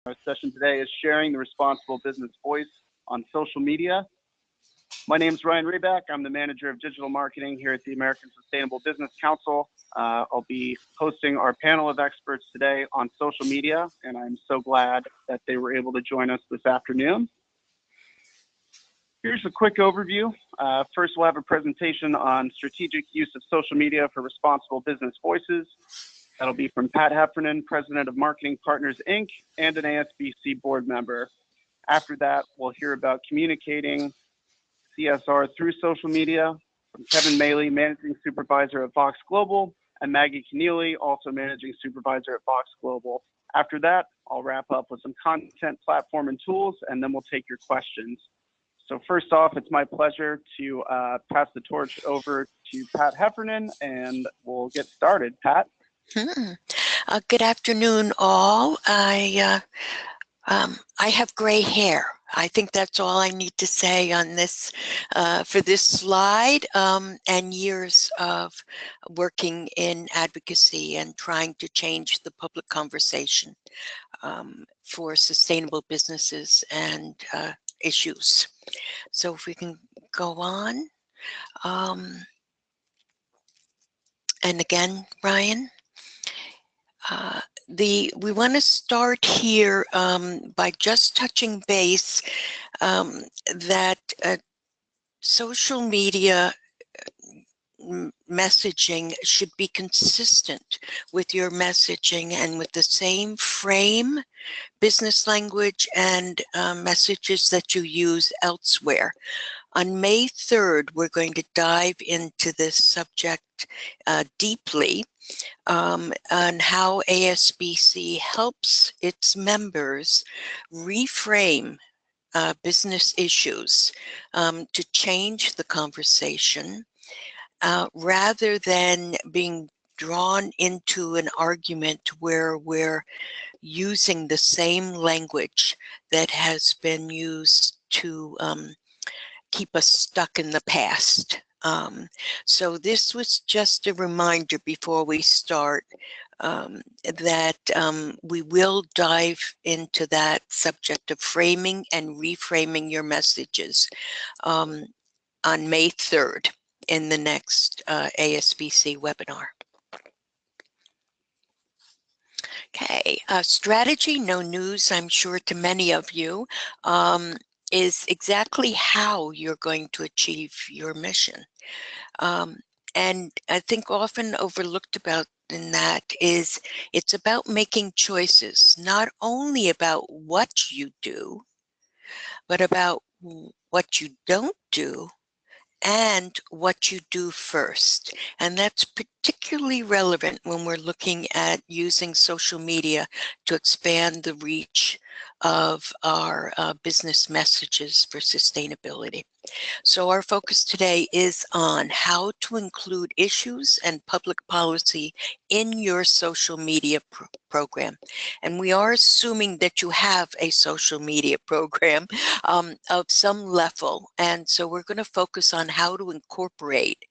Our session today is sharing the responsible business voice on social media. My name is Ryan Rabac. I'm the manager of digital marketing here at the American Sustainable Business Council. I'll be hosting our panel of experts today on social media, and I'm so glad that they were able to join us this afternoon. Here's a quick overview. First, we'll have a presentation on strategic use of social media for responsible business voices. That'll be from Pat Heffernan, President of Marketing Partners, Inc., and an ASBC board member. After that, we'll hear about communicating CSR through social media from Kevin Maley, Managing Supervisor at Vox Global, and Maggie Kinnealey, also Managing Supervisor at Vox Global. After that, I'll wrap up with some content, platform, and tools, and then we'll take your questions. So first off, it's my pleasure to pass the torch over to Pat Heffernan, and we'll get started. Pat? Good afternoon, all. I have gray hair. I think that's all I need to say on this for this slide, and years of working in advocacy and trying to change the public conversation for sustainable businesses and issues. So if we can go on. And again, Ryan. We want to start here by just touching base that social media messaging should be consistent with your messaging and with the same frame, business language, and messages that you use elsewhere. On May 3rd, we're going to dive into this subject deeply on how ASBC helps its members reframe business issues to change the conversation rather than being drawn into an argument where we're using the same language that has been used to keep us stuck in the past. So this was just a reminder before we start that we will dive into that subject of framing and reframing your messages on May 3rd in the next ASBC webinar. Okay, strategy, no news, I'm sure to many of you, is exactly how you're going to achieve your mission. And I think often overlooked about in that is it's about making choices, not only about what you do, but about what you don't do and what you do first. And that's particularly relevant when we're looking at using social media to expand the reach of our business messages for sustainability. So our focus today is on how to include issues and public policy in your social media program. And we are assuming that you have a social media program of some level. And so we're going to focus on how to incorporate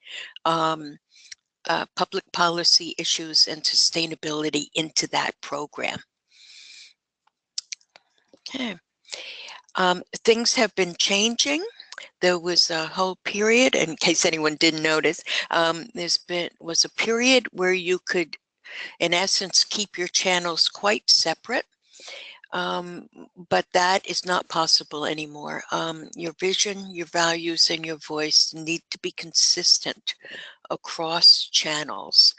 public policy issues and sustainability into that program. Okay. Things have been changing. There was a whole period, in case anyone didn't notice, was a period where you could, in essence, keep your channels quite separate, but that is not possible anymore. Your vision, your values, and your voice need to be consistent across channels.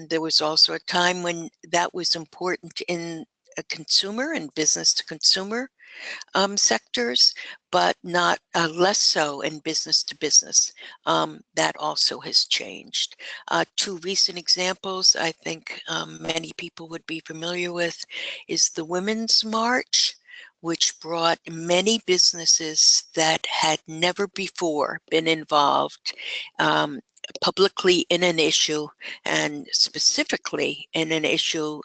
There was also a time when that was important in a consumer and business to consumer sectors, but not less so in business to business. That also has changed. Two recent examples I think many people would be familiar with is the Women's March, which brought many businesses that had never before been involved publicly in an issue, and specifically in an issue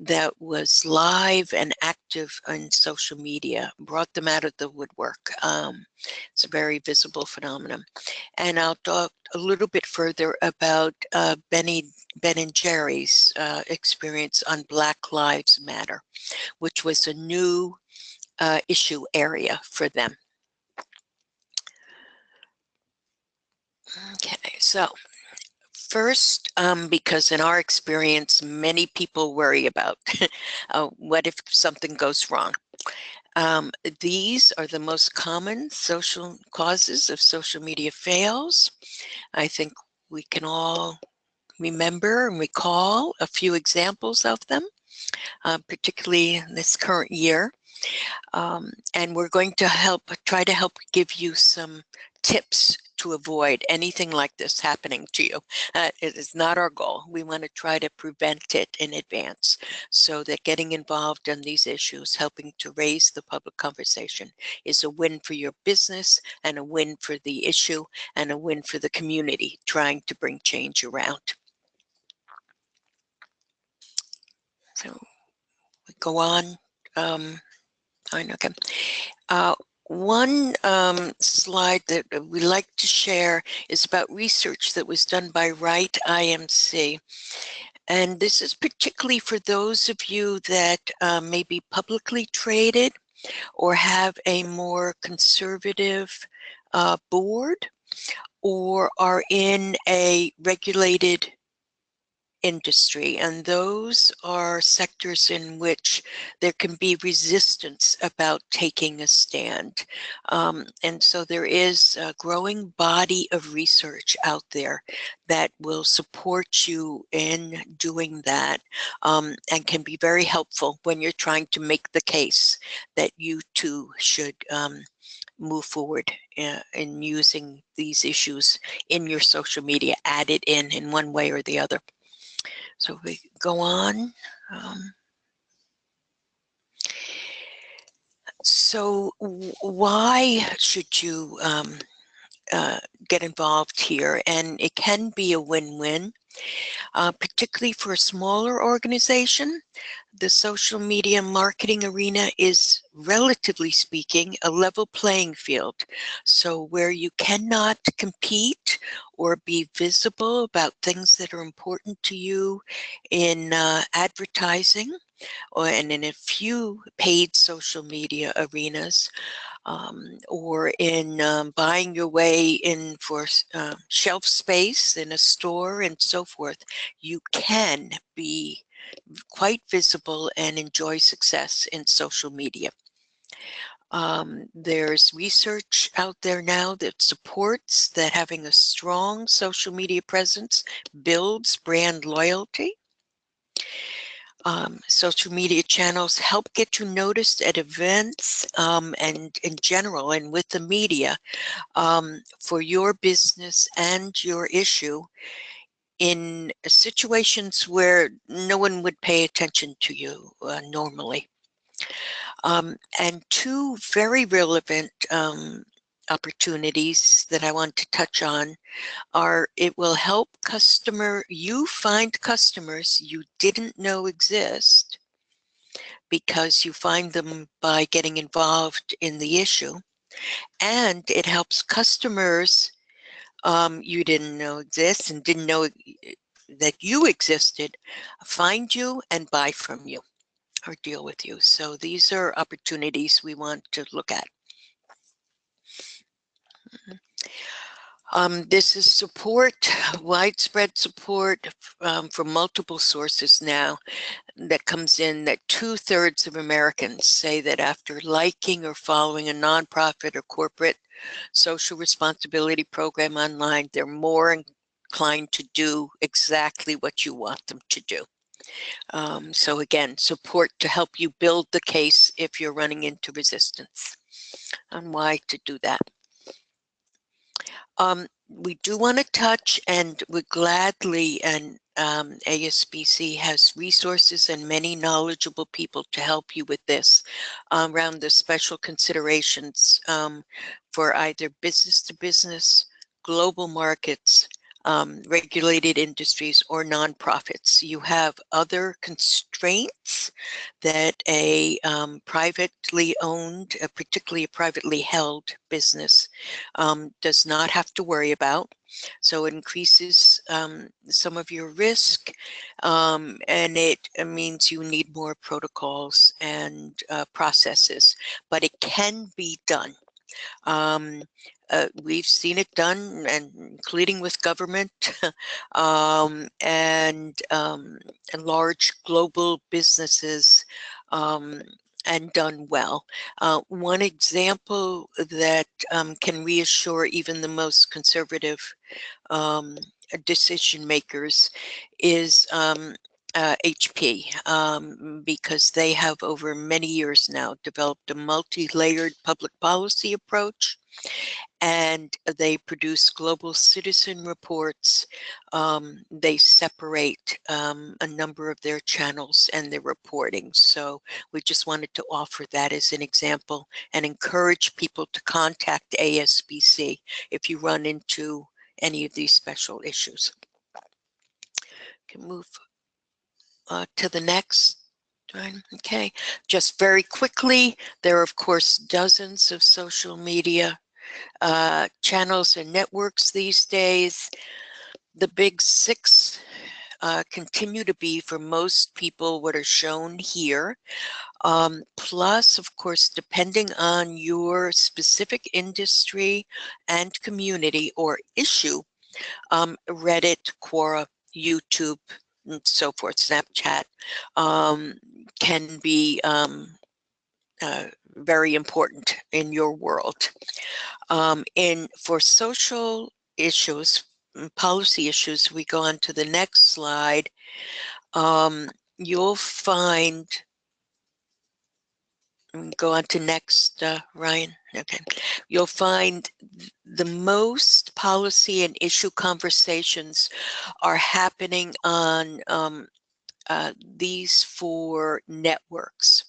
that was live and active on social media, brought them out of the woodwork. It's a very visible phenomenon. And I'll talk a little bit further about Ben and Jerry's experience on Black Lives Matter, which was a new issue area for them. Okay, so first, because in our experience, many people worry about what if something goes wrong. These are the most common social causes of social media fails. I think we can all remember and recall a few examples of them, particularly in this current year. And we're going to try to help give you some tips to avoid anything like this happening to you. It is not our goal. We want to try to prevent it in advance so that getting involved in these issues, helping to raise the public conversation, is a win for your business and a win for the issue and a win for the community trying to bring change around. So we go on. Okay. One slide that we like to share is about research that was done by Wright IMC. And this is particularly for those of you that may be publicly traded or have a more conservative board or are in a regulated industry, and those are sectors in which there can be resistance about taking a stand. And so there is a growing body of research out there that will support you in doing that, and can be very helpful when you're trying to make the case that you too should move forward in using these issues in your social media, added in one way or the other. So we go on. So why should you get involved here? And it can be a win-win, particularly for a smaller organization. The social media marketing arena is, relatively speaking, a level playing field. So where you cannot compete or be visible about things that are important to you in advertising, and in a few paid social media arenas, or in buying your way in for shelf space in a store and so forth, you can be quite visible and enjoy success in social media. There's research out there now that supports that having a strong social media presence builds brand loyalty. Social media channels help get you noticed at events and in general and with the media for your business and your issue in situations where no one would pay attention to you normally. And two very relevant opportunities that I want to touch on are, it will help you find customers you didn't know exist because you find them by getting involved in the issue, and it helps customers you didn't know exist and didn't know that you existed find you and buy from you or deal with you. So these are opportunities we want to look at. This is support, widespread support from multiple sources now that comes in, that 2/3 of Americans say that after liking or following a nonprofit or corporate social responsibility program online, they're more inclined to do exactly what you want them to do. So again, support to help you build the case if you're running into resistance on why to do that. We do want to touch, and we gladly, and ASBC has resources and many knowledgeable people to help you with this around the special considerations for either business to business, global markets, regulated industries, or nonprofits. You have other constraints that a privately owned, particularly a privately held business, does not have to worry about. So it increases some of your risk, and it means you need more protocols and processes, but it can be done. We've seen it done, and including with government and large global businesses, and done well. One example that can reassure even the most conservative decision makers is HP, because they have over many years now developed a multi-layered public policy approach, and they produce global citizen reports. They separate a number of their channels and their reporting. So we just wanted to offer that as an example and encourage people to contact ASBC if you run into any of these special issues. Can move to the next. Okay, just very quickly, there are of course dozens of social media channels and networks these days. The big six continue to be, for most people, what are shown here. Plus, of course, depending on your specific industry and community or issue, Reddit, Quora, YouTube, and so forth, Snapchat, can be very important in your world. For social issues, policy issues, we go on to the next slide. You'll find, go on to next, Ryan. Okay. You'll find the most policy and issue conversations are happening on these four networks.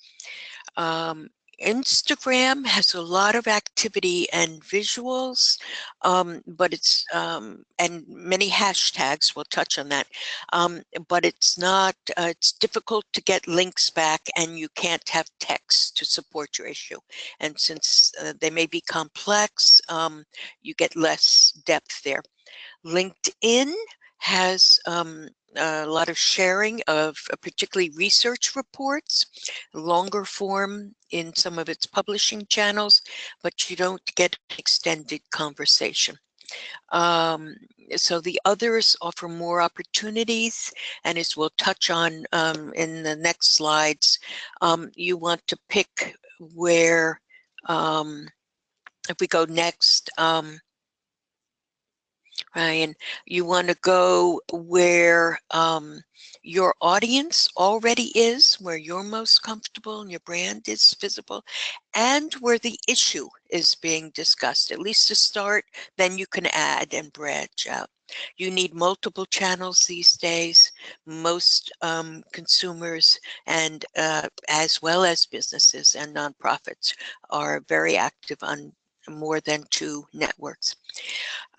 Instagram has a lot of activity and visuals, but it's and many hashtags. We'll touch on that, but it's not. It's difficult to get links back, and you can't have text to support your issue. And since they may be complex, you get less depth there. LinkedIn has a lot of sharing of particularly research reports, longer form in some of its publishing channels, but you don't get extended conversation. So the others offer more opportunities, and as we'll touch on in the next slides, you want to pick where, if we go next, Ryan, you want to go where your audience already is, where you're most comfortable and your brand is visible, and where the issue is being discussed, at least to start. Then you can add and branch out. You need multiple channels these days. Most consumers and as well as businesses and nonprofits are very active on more than 2 networks.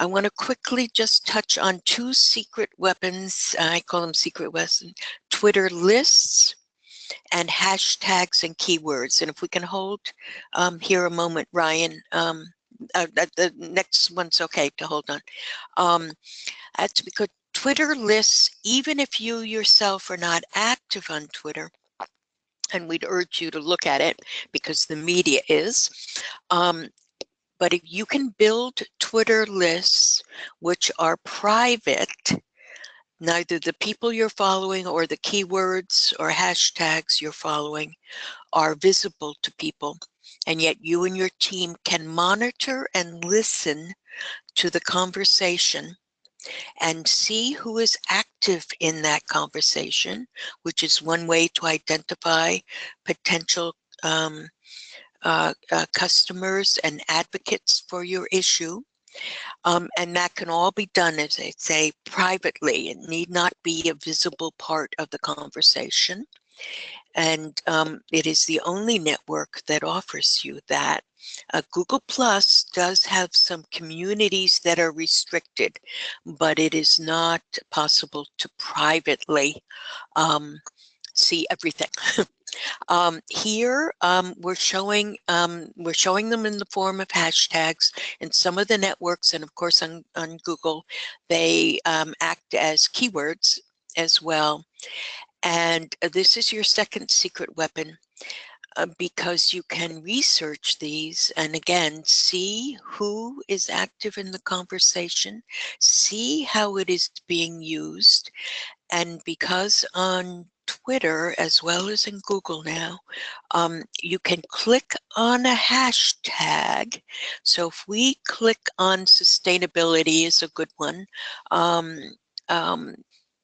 I want to quickly just touch on 2 secret weapons. I call them secret weapons: Twitter lists and hashtags and keywords. And if we can hold here a moment, Ryan, the next one's okay to hold on. That's because Twitter lists, even if you yourself are not active on Twitter, and we'd urge you to look at it because the media is, but if you can build Twitter lists which are private, neither the people you're following or the keywords or hashtags you're following are visible to people, and yet you and your team can monitor and listen to the conversation and see who is active in that conversation, which is one way to identify potential customers and advocates for your issue. And that can all be done, as I say, privately. It need not be a visible part of the conversation. and it is the only network that offers you that. Google Plus does have some communities that are restricted, but it is not possible to privately see everything. Here we're showing them in the form of hashtags, and some of the networks, and of course on Google, they act as keywords as well. And this is your second secret weapon, because you can research these and again see who is active in the conversation, see how it is being used. And because on Twitter as well as in Google now, you can click on a hashtag. So if we click on sustainability is a good one.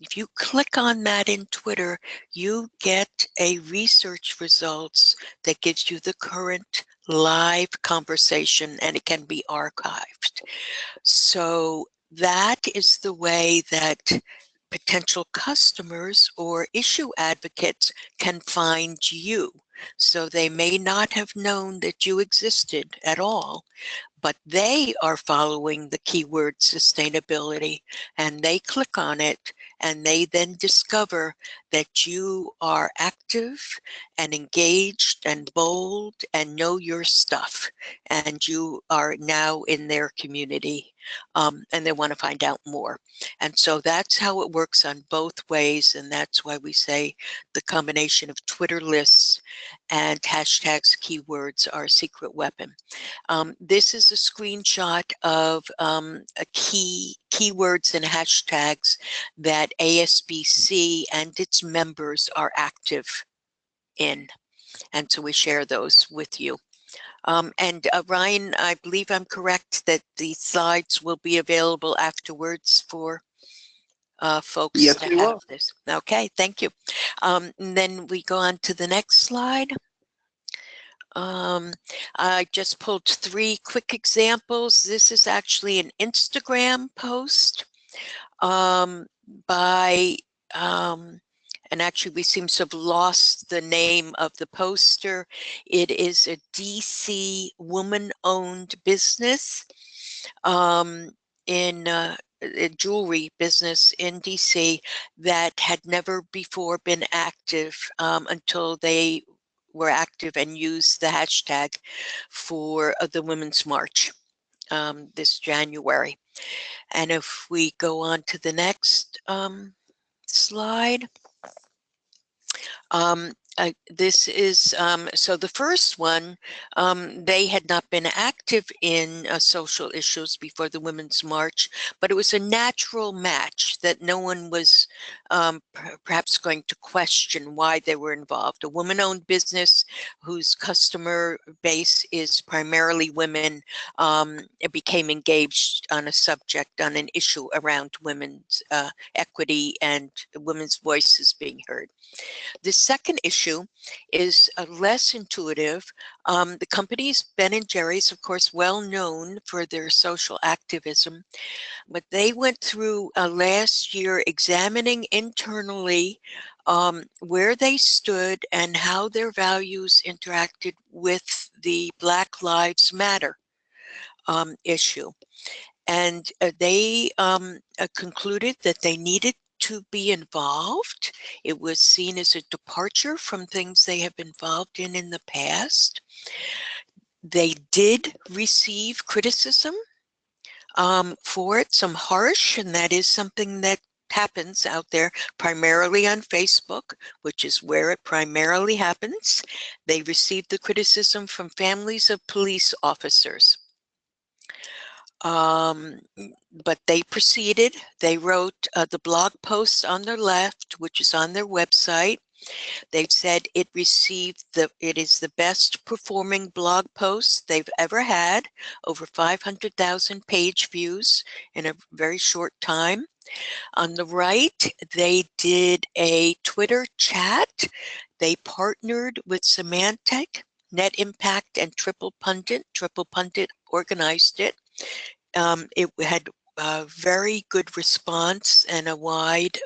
If you click on that in Twitter, you get a research results that gives you the current live conversation, and it can be archived. So that is the way that potential customers or issue advocates can find you. So they may not have known that you existed at all, but they are following the keyword sustainability, and they click on it, and they then discover that you are active and engaged and bold and know your stuff, and you are now in their community, and they want to find out more. And so that's how it works on both ways, and that's why we say the combination of Twitter lists and hashtags, keywords are a secret weapon. This is a screenshot of keywords and hashtags that ASBC and its members are active in. And so we share those with you. And Ryan, I believe I'm correct that the slides will be available afterwards for folks Yes, to we have will. this. Okay, thank you. And then we go on to the next slide. I just pulled 3 quick examples. This is actually an Instagram post by, and actually we seem to have lost the name of the poster. It is a DC woman-owned business in a jewelry business in DC that had never before been active until they were active and used the hashtag for the Women's March this January. And if we go on to the next slide. This is, so the first one, they had not been active in social issues before the Women's March, but it was a natural match that no one was perhaps going to question why they were involved. A woman-owned business whose customer base is primarily women, it became engaged on a subject, on an issue around women's equity and women's voices being heard. The second issue is less intuitive. The company's Ben & Jerry's, of course, well known for their social activism, but they went through last year examining internally where they stood and how their values interacted with the Black Lives Matter issue. And they concluded that they needed to be involved. It was seen as a departure from things they have been involved in the past. They did receive criticism for it, some harsh, and that is something that happens out there, primarily on Facebook, which is where it primarily happens. They received the criticism from families of police officers. But they proceeded. They wrote the blog post on their left, which is on their website. They've said it is the best performing blog post they've ever had, over 500,000 page views in a very short time. On the right, they did a Twitter chat. They partnered with Symantec, Net Impact, and Triple Pundit. Triple Pundit organized it. It had a very good response and a wide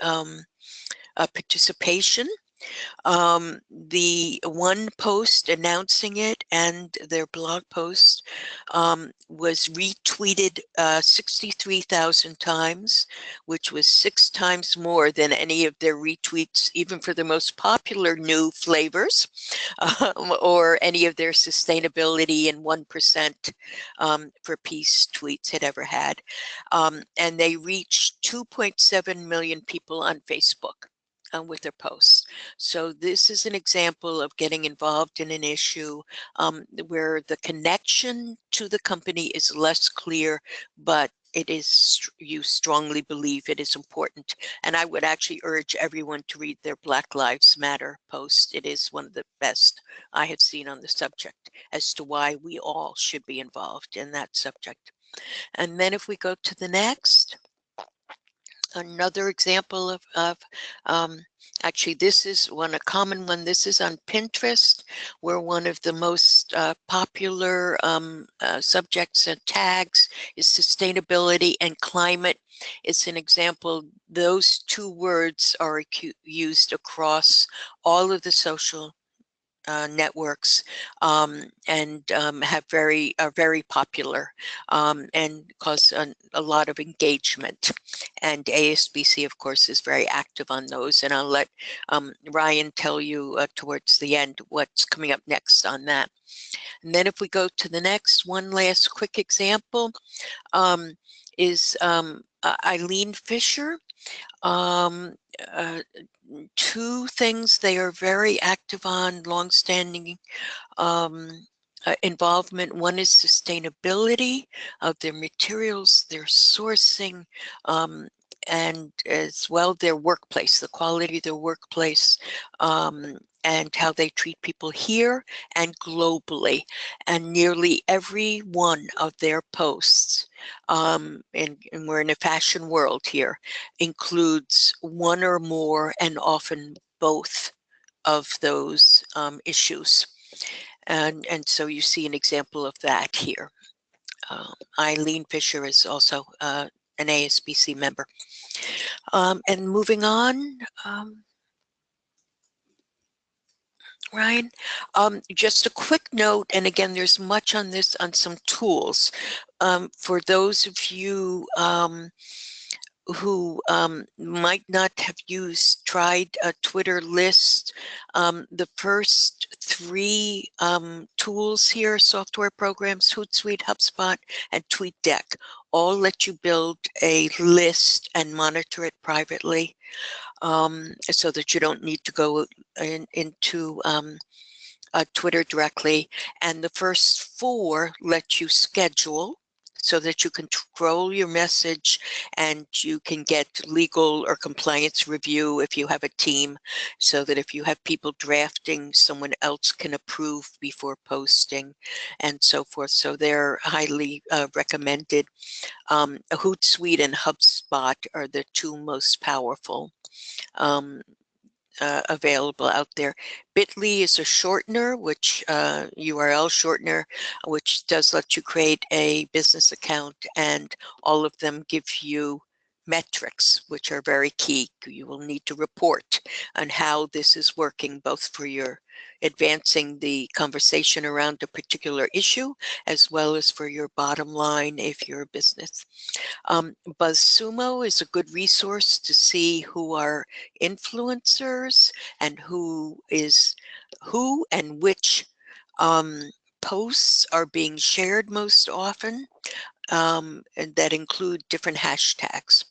participation. The one post announcing it and their blog post was retweeted 63,000 times, which was 6 times more than any of their retweets, even for the most popular new flavors, or any of their sustainability and 1% for peace tweets had ever had. And they reached 2.7 million people on Facebook with their posts. So this is an example of getting involved in an issue where the connection to the company is less clear, but it is, you strongly believe it is important. And I would actually urge everyone to read their Black Lives Matter post. It is one of the best I have seen on the subject as to why we all should be involved in that subject. And then if we go to the next, another example of actually, this is a common one. This is on Pinterest, where one of the most popular subjects and tags is sustainability and climate. It's an example. Those two words are used across all of the social networks and are very popular and cause a lot of engagement. And ASBC, of course, is very active on those. And I'll let Ryan tell you towards the end what's coming up next on that. And then if we go to the next, one last quick example is EILEEN Fisher. Two things they are very active on, longstanding involvement. One is sustainability of their materials, their sourcing, and as well their workplace, the quality of their workplace, and how they treat people here and globally. And nearly every one of their posts, and we're in a fashion world here, includes one or more and often both of those issues. And so you see an example of that here. EILEEN Fisher is also an ASBC member. And moving on, Ryan, just a quick note, and again, there's much on this on some tools. For those of you who might not have tried a Twitter list, the first 3 tools here, software programs, Hootsuite, HubSpot, and TweetDeck, all let you build a list and monitor it privately, so that you don't need to go into Twitter directly. And the first 4 let you schedule, so that you control your message and you can get legal or compliance review if you have a team, so that if you have people drafting, someone else can approve before posting and so forth. So they're highly recommended. Hootsuite and HubSpot are the 2 most powerful available out there. Bitly is a shortener, which URL shortener, which does let you create a business account, and all of them give you metrics, which are very key. You will need to report on how this is working, both for your advancing the conversation around a particular issue, as well as for your bottom line if you're a business. BuzzSumo is a good resource to see who are influencers and who and which posts are being shared most often, and that include different hashtags.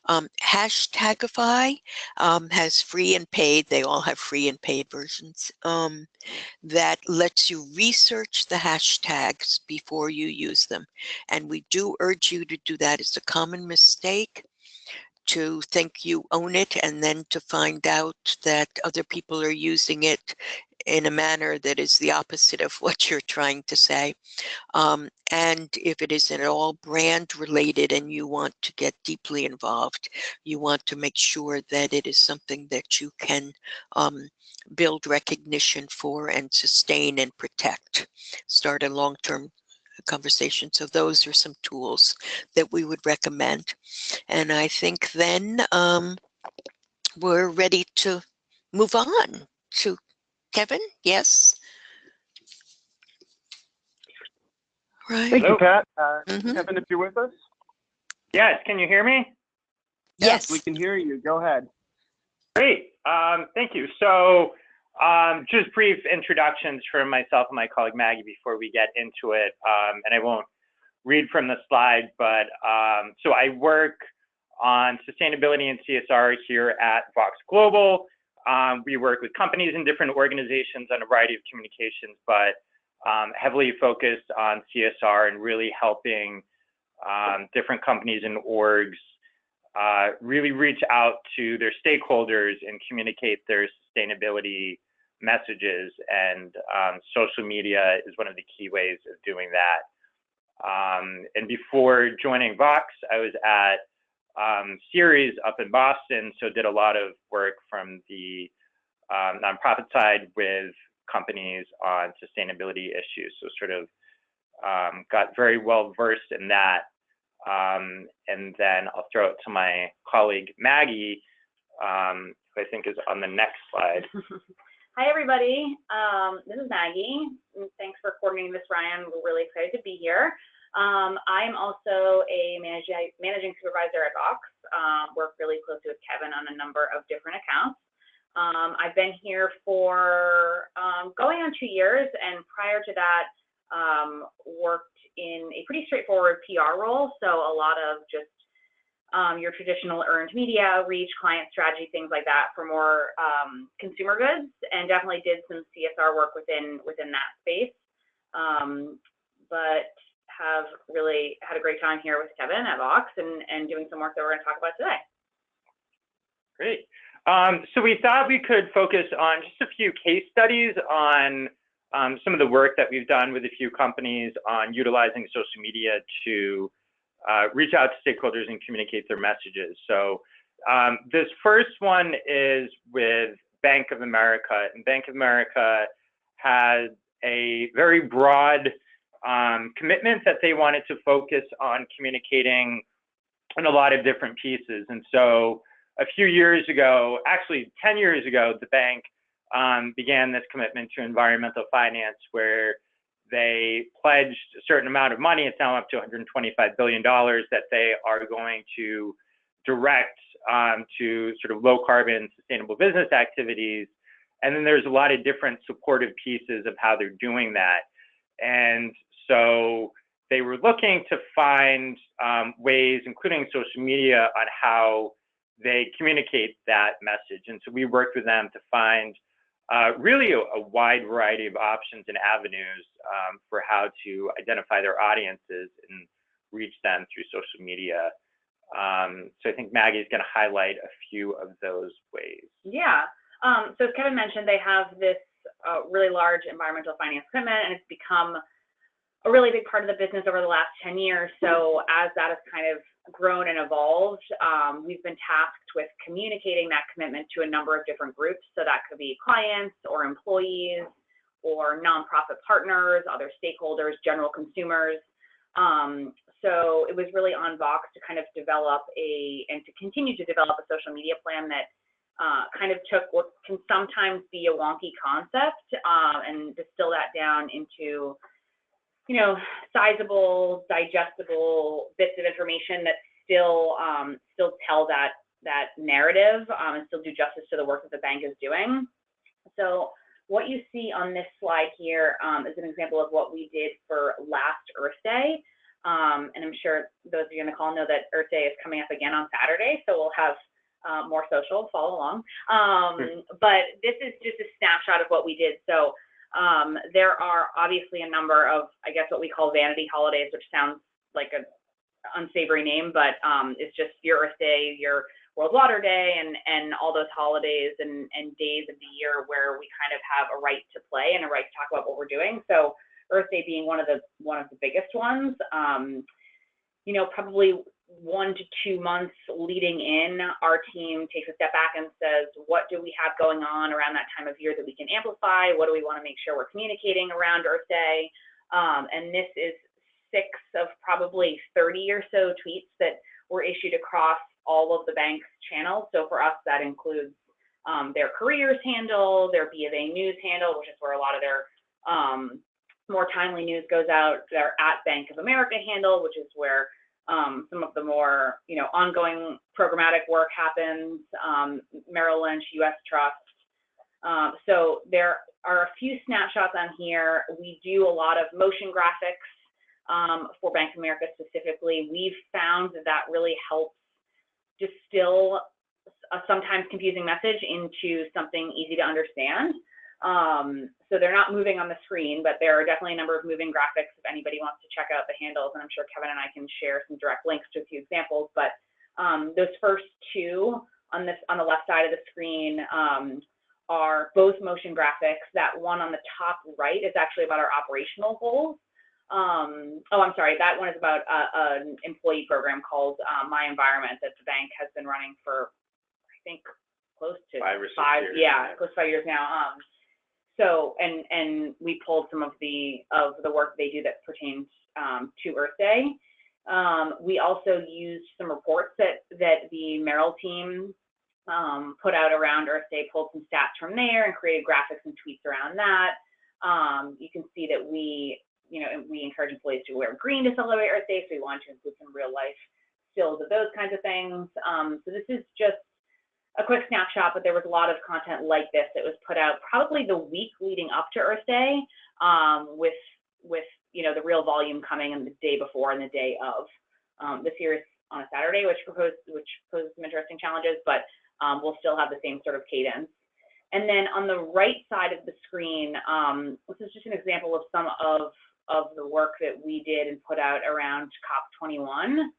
Hashtagify has free and paid. They all have free and paid versions. That lets you research the hashtags before you use them. And we do urge you to do that. It's a common mistake to think you own it and then to find out that other people are using it in a manner that is the opposite of what you're trying to say. And if it is at all brand related and you want to get deeply involved, you want to make sure that it is something that you can build recognition for and sustain and protect. Start a long-term conversation. So those are some tools that we would recommend. And I think then we're ready to move on to Kevin. Yes. Right. Thank you, Hello? Pat. Kevin, if you're with us. Yes, can you hear me? Yes. We can hear you. Go ahead. Great, thank you. So just brief introductions from myself and my colleague Maggie before we get into it. And I won't read from the slide, but so I work on sustainability and CSR here at Vox Global. We work with companies and different organizations on a variety of communications, but heavily focused on CSR and really helping different companies and orgs really reach out to their stakeholders and communicate their sustainability messages. And social media is one of the key ways of doing that. And before joining Vox, I was at Series up in Boston, so did a lot of work from the nonprofit side with companies on sustainability issues. So sort of got very well versed in that. And then I'll throw it to my colleague Maggie, who I think is on the next slide. Hi, everybody. This is Maggie. Thanks for coordinating this, Ryan. We're really excited to be here. I'm also a managing supervisor at Vox. Work really closely with Kevin on a number of different accounts. I've been here for going on 2 years, and prior to that, worked in a pretty straightforward PR role. So a lot of just your traditional earned media, reach, client strategy, things like that for more consumer goods, and definitely did some CSR work within that space. But have really had a great time here with Kevin at Vox and doing some work that we're going to talk about today. Great. So we thought we could focus on just a few case studies on some of the work that we've done with a few companies on utilizing social media to reach out to stakeholders and communicate their messages. So this first one is with Bank of America, and Bank of America had a very broad commitment that they wanted to focus on communicating in a lot of different pieces. And so a few years ago, actually 10 years ago, the bank began this commitment to environmental finance, where they pledged a certain amount of money. It's now up to $125 billion that they are going to direct to sort of low carbon sustainable business activities. And then there's a lot of different supportive pieces of how they're doing that. And so they were looking to find ways, including social media, on how they communicate that message. And so we worked with them to find really a wide variety of options and avenues for how to identify their audiences and reach them through social media. So I think Maggie is going to highlight a few of those ways. Yeah. So as Kevin mentioned, they have this really large environmental finance commitment, and it's become a really big part of the business over the last 10 years. So as that has kind of grown and evolved, we've been tasked with communicating that commitment to a number of different groups. So that could be clients or employees or nonprofit partners, other stakeholders, general consumers. So it was really on Vox to kind of develop and to continue to develop a social media plan that kind of took what can sometimes be a wonky concept and distill that down into, you know, sizable, digestible bits of information that still tell that narrative and still do justice to the work that the bank is doing. So what you see on this slide here is an example of what we did for last Earth Day. And I'm sure those of you on the call know that Earth Day is coming up again on Saturday, so we'll have more social, follow along. But this is just a snapshot of what we did. So there are obviously a number of, I guess, what we call vanity holidays, which sounds like an unsavory name, but it's just your Earth Day, your World Water Day, and all those holidays and days of the year where we kind of have a right to play and a right to talk about what we're doing. So Earth Day being one of the biggest ones. You know, probably 1 to 2 months leading in, our team takes a step back and says, what do we have going on around that time of year that we can amplify? What do we want to make sure we're communicating around Earth Day? And this is 6 of probably 30 or so tweets that were issued across all of the bank's channels. So for us, that includes their careers handle, their B of A news handle, which is where a lot of their more timely news goes out, their at Bank of America handle, which is where some of the more, ongoing programmatic work happens, Merrill Lynch, US Trust. So there are a few snapshots on here. We do a lot of motion graphics for Bank of America specifically. We've found that really helps distill a sometimes confusing message into something easy to understand. So they're not moving on the screen, but there are definitely a number of moving graphics if anybody wants to check out the handles, and I'm sure Kevin and I can share some direct links to a few examples. But those first two on the left side of the screen are both motion graphics. That one on the top right is actually about our operational goals. Oh, I'm sorry, that one is about an employee program called My Environment that the bank has been running for, I think, close to 5 or 6 years. Yeah, close to 5 years now. So, and we pulled some of the work they do that pertains to Earth Day. We also used some reports that the Merrill team put out around Earth Day, pulled some stats from there and created graphics and tweets around that. You can see that we encourage employees to wear green to celebrate Earth Day, so we wanted to include some real life stills of those kinds of things. So this is just a quick snapshot, but there was a lot of content like this that was put out probably the week leading up to Earth Day, with the real volume coming in the day before and the day of. This year is on a Saturday, which poses some interesting challenges, but we'll still have the same sort of cadence. And then on the right side of the screen, this is just an example of some of the work that we did and put out around COP21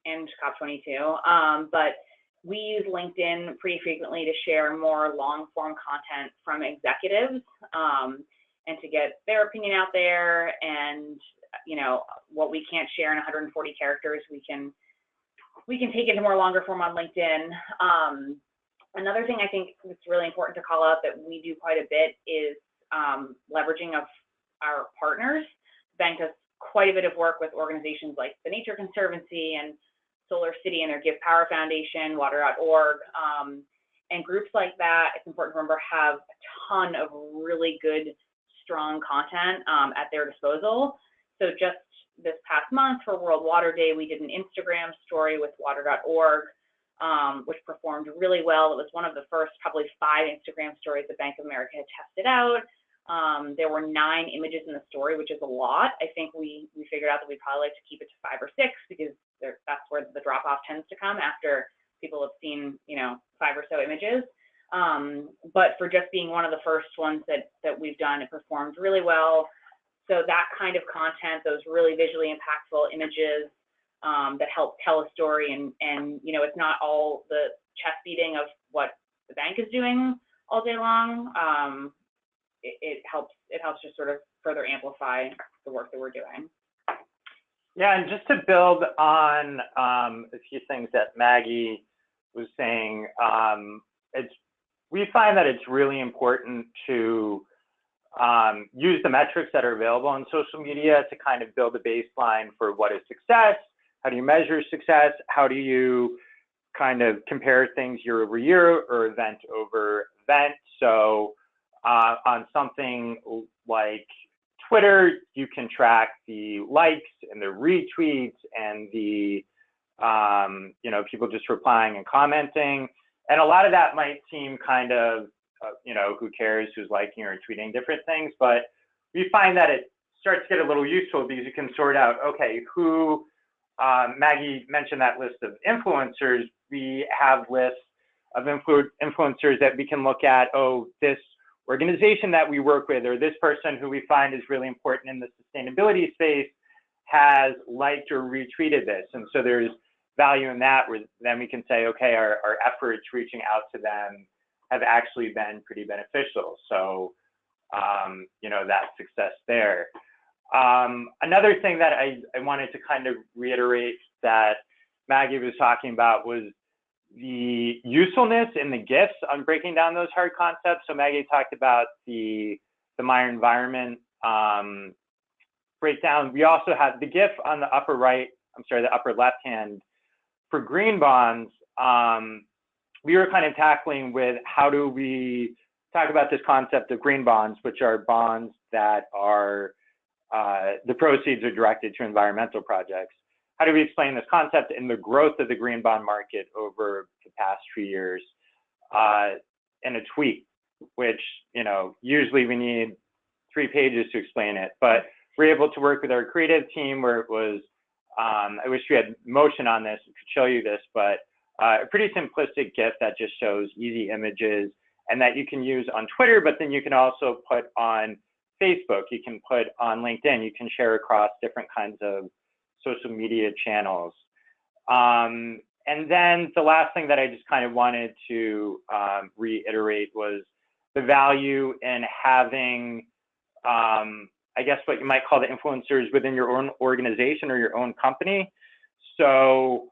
and COP22, but we use LinkedIn pretty frequently to share more long-form content from executives and to get their opinion out there. And what we can't share in 140 characters, we can take into more longer form on LinkedIn. Another thing I think it's really important to call out that we do quite a bit is leveraging of our partners. The bank does quite a bit of work with organizations like the Nature Conservancy and Solar City and their Give Power Foundation, water.org, and groups like that, it's important to remember, have a ton of really good, strong content at their disposal. So just this past month for World Water Day, we did an Instagram story with water.org, which performed really well. It was one of the first probably 5 Instagram stories that Bank of America had tested out. There were 9 images in the story, which is a lot. I think we figured out that we'd probably like to keep it to 5 or 6 because that's where the drop off tends to come after people have seen, 5 or so images. But for just being one of the first ones that we've done, it performed really well. So that kind of content, those really visually impactful images that help tell a story, and it's not all the chest beating of what the bank is doing all day long. It helps just sort of further amplify the work that we're doing. Yeah, and just to build on a few things that Maggie was saying, we find that it's really important to use the metrics that are available on social media to kind of build a baseline for what is success, how do you measure success, how do you kind of compare things year over year or event over event. So on something like Twitter, you can track the likes and the retweets and the people just replying and commenting, and a lot of that might seem kind of who cares who's liking or tweeting different things, but we find that it starts to get a little useful because you can sort out, okay, who Maggie mentioned that list of influencers. We have lists of influencers that we can look at, this organization that we work with, or this person who we find is really important in the sustainability space has liked or retweeted this. And so there's value in that, where then we can say, okay, our efforts reaching out to them have actually been pretty beneficial. So, that success there. Another thing that I wanted to kind of reiterate that Maggie was talking about was the usefulness in the GIFs on breaking down those hard concepts. So Maggie talked about the My Environment breakdown. We also have the GIF on the upper right, the upper left hand for green bonds. we were kind of tackling with how do we talk about this concept of green bonds, which are bonds that are, the proceeds are directed to environmental projects. How do we explain this concept and the growth of the green bond market over the past few years in a tweet, which, you know, usually we need 3 pages to explain it, but we're able to work with our creative team where it was, I wish we had motion on this, and could show you this, but a pretty simplistic GIF that just shows easy images and that you can use on Twitter, but then you can also put on Facebook, you can put on LinkedIn, you can share across different kinds of social media channels. And then the last thing that I just kind of wanted to reiterate was the value in having, I guess what you might call the influencers within your own organization or your own company. So,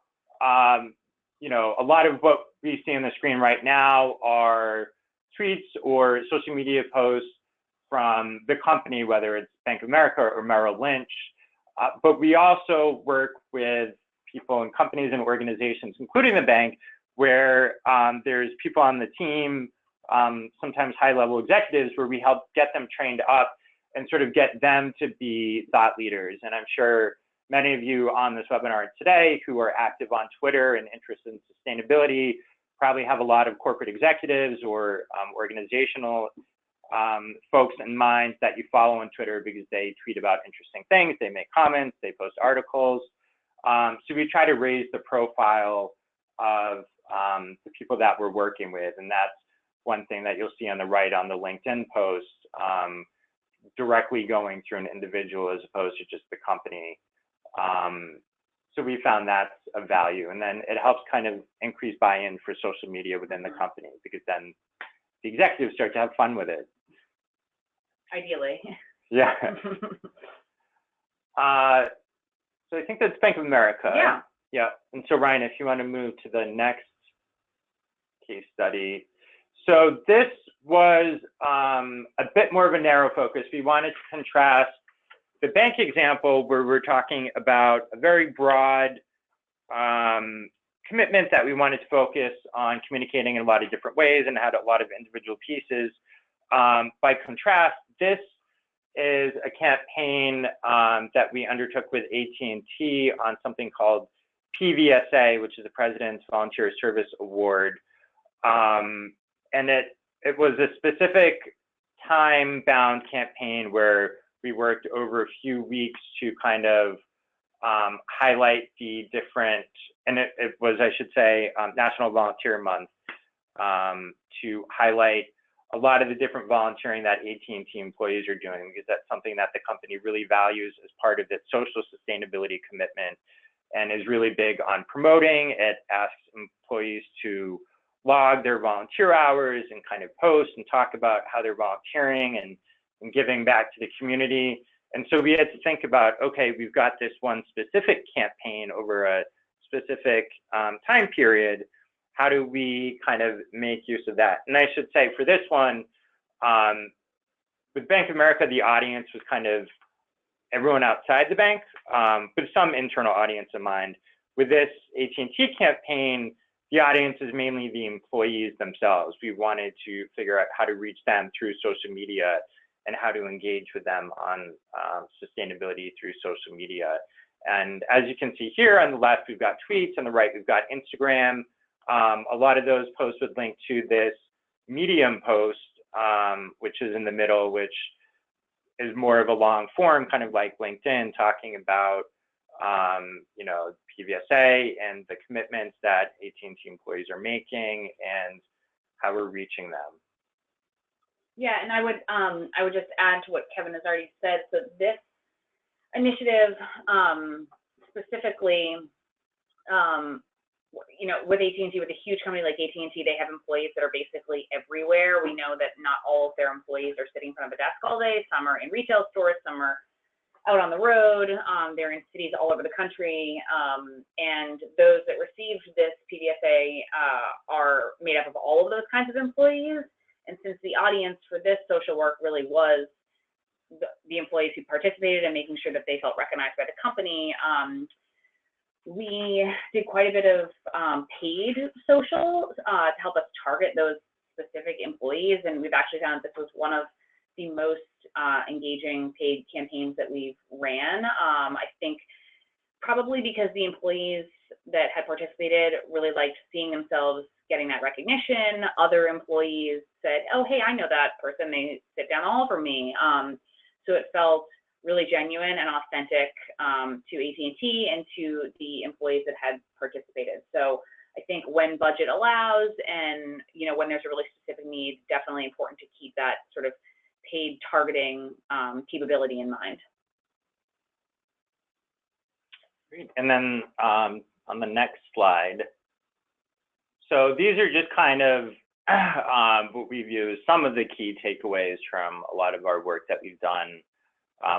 you know, a lot of what we see on the screen right now are tweets or social media posts from the company, whether it's Bank of America or Merrill Lynch. But we also work with people and companies and organizations, including the bank, where there's people on the team, sometimes high-level executives, where we help get them trained up and sort of get them to be thought leaders. And I'm sure many of you on this webinar today who are active on Twitter and interested in sustainability probably have a lot of corporate executives or organizational folks in mind that you follow on Twitter because they tweet about interesting things, they make comments, they post articles. So we try to raise the profile of the people that we're working with. And that's one thing that you'll see on the right on the LinkedIn post, directly going through an individual as opposed to just the company. So we found that's a value. And then it helps kind of increase buy-in for social media within the company because then the executives start to have fun with it. Ideally. Yeah. So I think that's Bank of America. Yeah. Yeah. And so Ryan, if you want to move to the next case study. So this was a bit more of a narrow focus. We wanted to contrast the bank example where we're talking about a very broad commitment that we wanted to focus on communicating in a lot of different ways and had a lot of individual pieces. By contrast, this is a campaign that we undertook with AT&T on something called PVSA, which is the President's Volunteer Service Award. And it was a specific time-bound campaign where we worked over a few weeks to kind of highlight the different, and it was, I should say, National Volunteer Month, to highlight a lot of the different volunteering that AT&T employees are doing, because that's something that the company really values as part of its social sustainability commitment and is really big on promoting. It asks employees to log their volunteer hours and kind of post and talk about how they're volunteering and giving back to the community. And so we had to think about, okay, we've got this one specific campaign over a specific time period. How do we kind of make use of that? And I should say for this one, with Bank of America, the audience was kind of everyone outside the bank, with some internal audience in mind. With this AT&T campaign, the audience is mainly the employees themselves. We wanted to figure out how to reach them through social media and how to engage with them on sustainability through social media. And as you can see here on the left, we've got tweets, on the right, we've got Instagram. A lot of those posts would link to this Medium post, which is in the middle, which is more of a long form, kind of like LinkedIn, talking about you know, PVSA and the commitments that AT&T employees are making and how we're reaching them. Yeah, and I would just add to what Kevin has already said. So this initiative specifically, you know, with AT&T, with a huge company like AT&T, they have employees that are basically everywhere. We know that not all of their employees are sitting in front of a desk all day. Some are in retail stores, some are out on the road. They're in cities all over the country. And those that received this PVSA are made up of all of those kinds of employees. And since the audience for this social work really was the employees who participated and making sure that they felt recognized by the company, we did quite a bit of paid social to help us target those specific employees, and we've actually found this was one of the most engaging paid campaigns that we've ran. I think probably because the employees that had participated really liked seeing themselves getting that recognition. Other employees said, oh, hey, I know that person, they sit down the hall from me. So it felt really genuine and authentic to AT&T and to the employees that had participated. So I think when budget allows and, you know, when there's a really specific need, definitely important to keep that sort of paid targeting capability in mind. Great. And then on the next slide, so these are just kind of what we view as some of the key takeaways from a lot of our work that we've done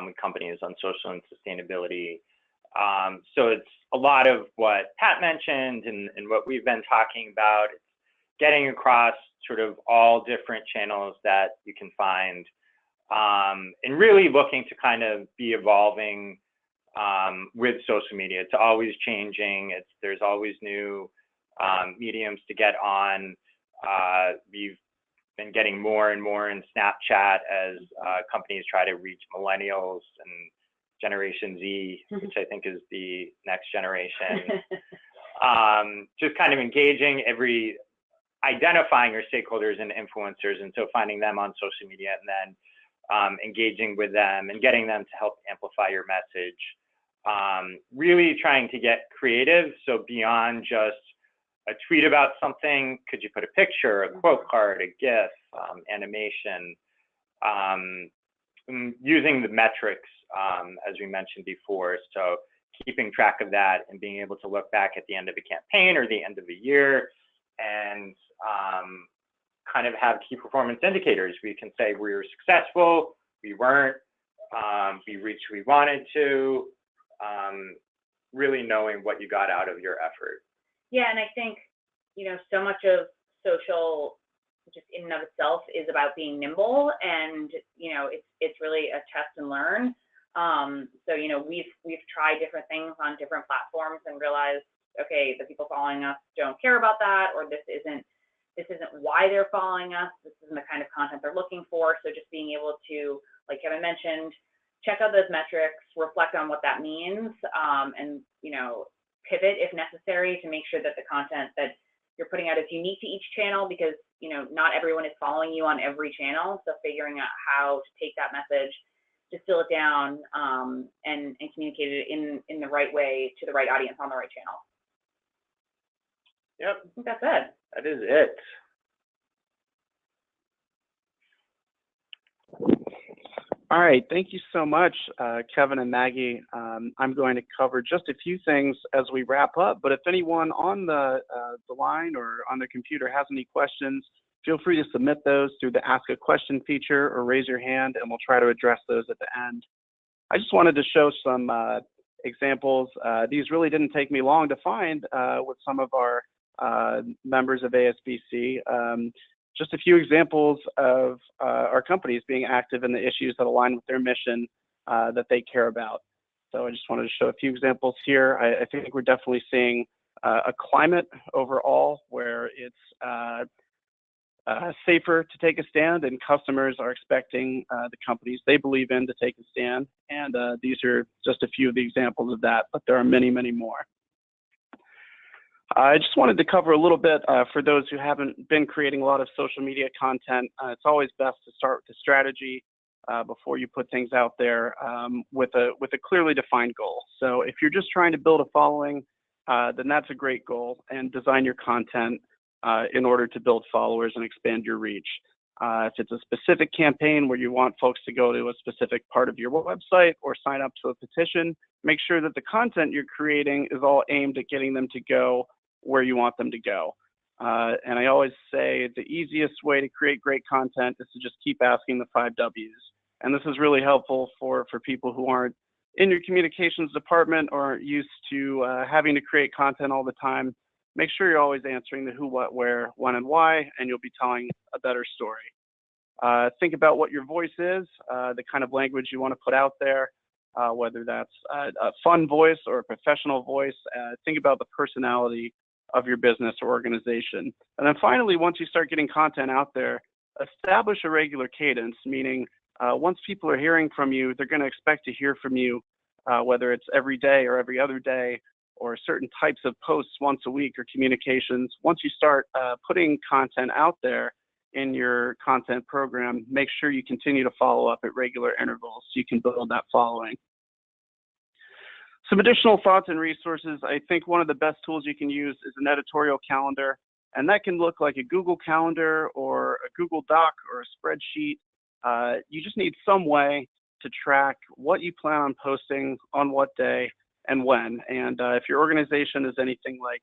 with companies on social and sustainability. So it's a lot of what Pat mentioned and what we've been talking about. It's getting across sort of all different channels that you can find, and really looking to kind of be evolving with social media. It's always changing. There's always new mediums to get on. We've been getting more and more in Snapchat as companies try to reach millennials and Generation Z, which I think is the next generation. Just kind of engaging identifying your stakeholders and influencers, and so finding them on social media and then engaging with them and getting them to help amplify your message. Really trying to get creative, so beyond just a tweet about something, could you put a picture, a quote card, a GIF, animation, using the metrics, as we mentioned before. So keeping track of that and being able to look back at the end of a campaign or the end of a year and kind of have key performance indicators. We can say we were successful, we weren't, we reached who we wanted to, really knowing what you got out of your effort. Yeah, and I think, you know, so much of social just in and of itself is about being nimble, and, you know, it's really a test and learn. So, you know, we've tried different things on different platforms and realized, okay, the people following us don't care about that, or this isn't why they're following us. This isn't the kind of content they're looking for. So just being able to, like Kevin mentioned, check out those metrics, reflect on what that means, and, you know, pivot if necessary to make sure that the content that you're putting out is unique to each channel, because, you know, not everyone is following you on every channel. So figuring out how to take that message, distill it down, and communicate it in the right way to the right audience on the right channel. Yep. I think that's it. That is it. All right, thank you so much, Kevin and Maggie. I'm going to cover just a few things as we wrap up, but if anyone on the line or on the computer has any questions, feel free to submit those through the Ask a Question feature or raise your hand, and we'll try to address those at the end. I just wanted to show some examples. These really didn't take me long to find with some of our members of ASBC. Just a few examples of our companies being active in the issues that align with their mission that they care about. So I just wanted to show a few examples here. I think we're definitely seeing a climate overall where it's safer to take a stand, and customers are expecting the companies they believe in to take a stand. And these are just a few of the examples of that, but there are many, many more. I just wanted to cover a little bit for those who haven't been creating a lot of social media content. It's always best to start with a strategy before you put things out there with a clearly defined goal. So if you're just trying to build a following, then that's a great goal, and design your content in order to build followers and expand your reach. If it's a specific campaign where you want folks to go to a specific part of your website or sign up to a petition, make sure that the content you're creating is all aimed at getting them to go where you want them to go. And I always say the easiest way to create great content is to just keep asking the 5 W's. And this is really helpful for people who aren't in your communications department or aren't used to having to create content all the time. Make sure you're always answering the who, what, where, when, and why, and you'll be telling a better story. Think about what your voice is, the kind of language you want to put out there. whether that's a fun voice or a professional voice. Think about the personality of your business or organization. And then finally, once you start getting content out there, establish a regular cadence, meaning once people are hearing from you, they're going to expect to hear from you, whether it's every day or every other day, or certain types of posts once a week or communications. Once you start putting content out there in your content program, make sure you continue to follow up at regular intervals so you can build that following. Some additional thoughts and resources. I think one of the best tools you can use is an editorial calendar, and that can look like a Google Calendar or a Google Doc or a spreadsheet. You just need some way to track what you plan on posting on what day and when. And if your organization is anything like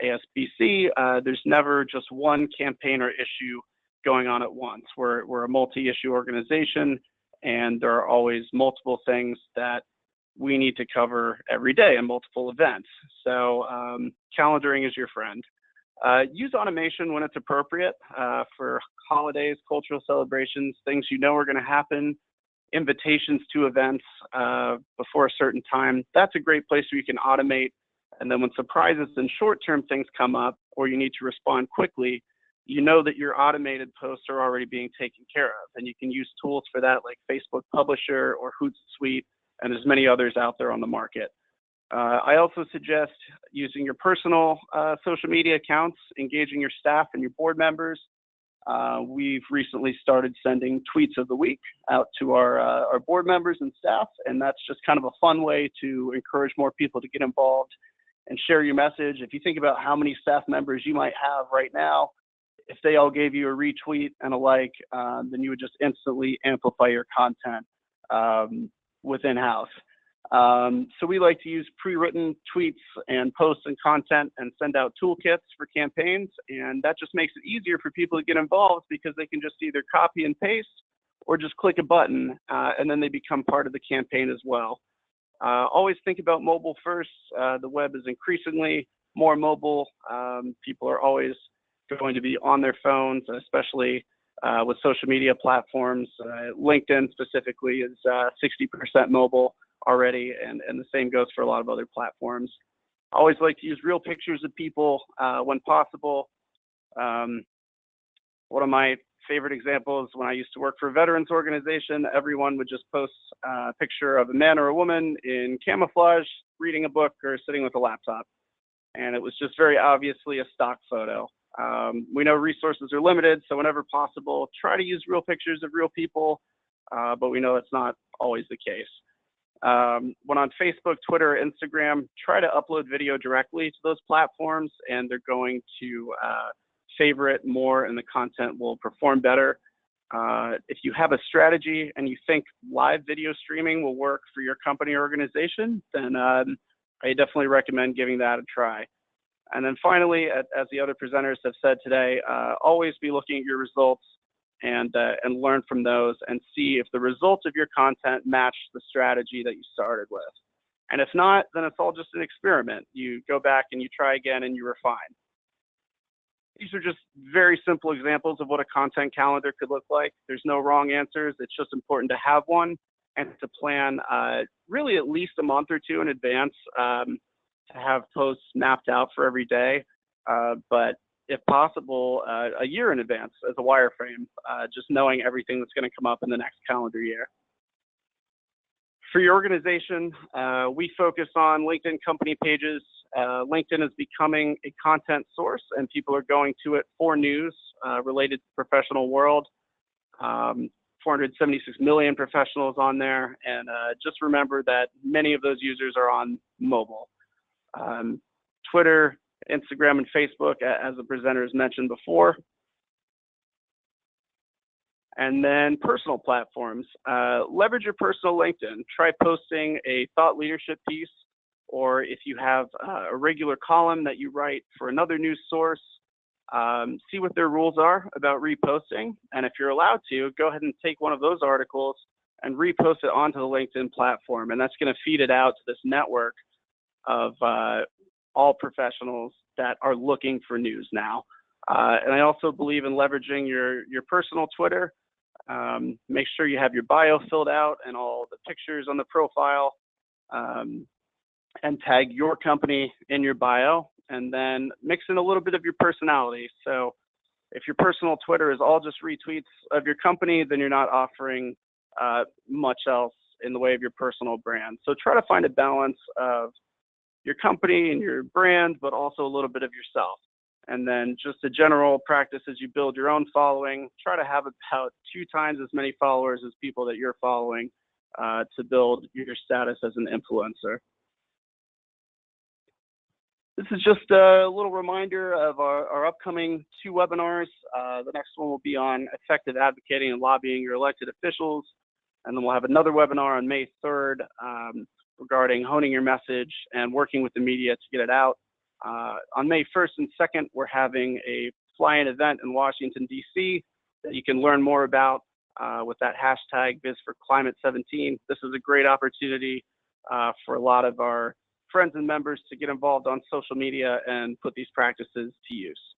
ASBC, there's never just one campaign or issue going on at once. We're a multi-issue organization, and there are always multiple things that we need to cover every day and multiple events. So calendaring is your friend. Use automation when it's appropriate for holidays, cultural celebrations, things you know are going to happen, invitations to events before a certain time. That's a great place where you can automate. And then when surprises and short-term things come up or you need to respond quickly, you know that your automated posts are already being taken care of. And you can use tools for that like Facebook Publisher or Hootsuite, and there's many others out there on the market. I also suggest using your personal social media accounts, engaging your staff and your board members. We've recently started sending tweets of the week out to our board members and staff, and that's just kind of a fun way to encourage more people to get involved and share your message. If you think about how many staff members you might have right now, if they all gave you a retweet and a like, then you would just instantly amplify your content within house. So we like to use pre-written tweets and posts and content and send out toolkits for campaigns, and that just makes it easier for people to get involved because they can just either copy and paste or just click a button and then they become part of the campaign as well. Always think about mobile first. The web is increasingly more mobile. People are always going to be on their phones, especially with social media platforms. LinkedIn specifically is 60% mobile already, and the same goes for a lot of other platforms. I always like to use real pictures of people when possible. One of my favorite examples, when I used to work for a veterans organization, everyone would just post a picture of a man or a woman in camouflage, reading a book or sitting with a laptop. And it was just very obviously a stock photo. We know resources are limited, so whenever possible, try to use real pictures of real people, but we know that's not always the case. When on Facebook, Twitter, or Instagram, try to upload video directly to those platforms, and they're going to favor it more and the content will perform better. If you have a strategy and you think live video streaming will work for your company or organization, then I definitely recommend giving that a try. And then finally, as the other presenters have said today, always be looking at your results and learn from those and see if the results of your content match the strategy that you started with. And if not, then it's all just an experiment. You go back and you try again and you refine. These are just very simple examples of what a content calendar could look like. There's no wrong answers. It's just important to have one and to plan really at least a month or two in advance to have posts mapped out for every day. But if possible, a year in advance as a wireframe, just knowing everything that's going to come up in the next calendar year. For your organization, we focus on LinkedIn company pages. LinkedIn is becoming a content source, and people are going to it for news related to the professional world. 476 million professionals on there, and just remember that many of those users are on mobile. Twitter, Instagram, and Facebook, as the presenters mentioned before. And then personal platforms. Leverage your personal LinkedIn. Try posting a thought leadership piece, or if you have a regular column that you write for another news source, see what their rules are about reposting. And if you're allowed to, go ahead and take one of those articles and repost it onto the LinkedIn platform. And that's going to feed it out to this network of all professionals that are looking for news now. And I also believe in leveraging your personal Twitter. Make sure you have your bio filled out and all the pictures on the profile, and tag your company in your bio, and then mix in a little bit of your personality. So if your personal Twitter is all just retweets of your company, then you're not offering much else in the way of your personal brand. So try to find a balance of your company and your brand, but also a little bit of yourself. And then just a general practice as you build your own following, try to have about 2 times as many followers as people that you're following to build your status as an influencer. This is just a little reminder of our upcoming 2 webinars. The next one will be on effective advocating and lobbying your elected officials. And then we'll have another webinar on May 3rd regarding honing your message and working with the media to get it out. On May 1st and 2nd, we're having a fly-in event in Washington, D.C. that you can learn more about with that hashtag #BizForClimate17. This is a great opportunity for a lot of our friends and members to get involved on social media and put these practices to use.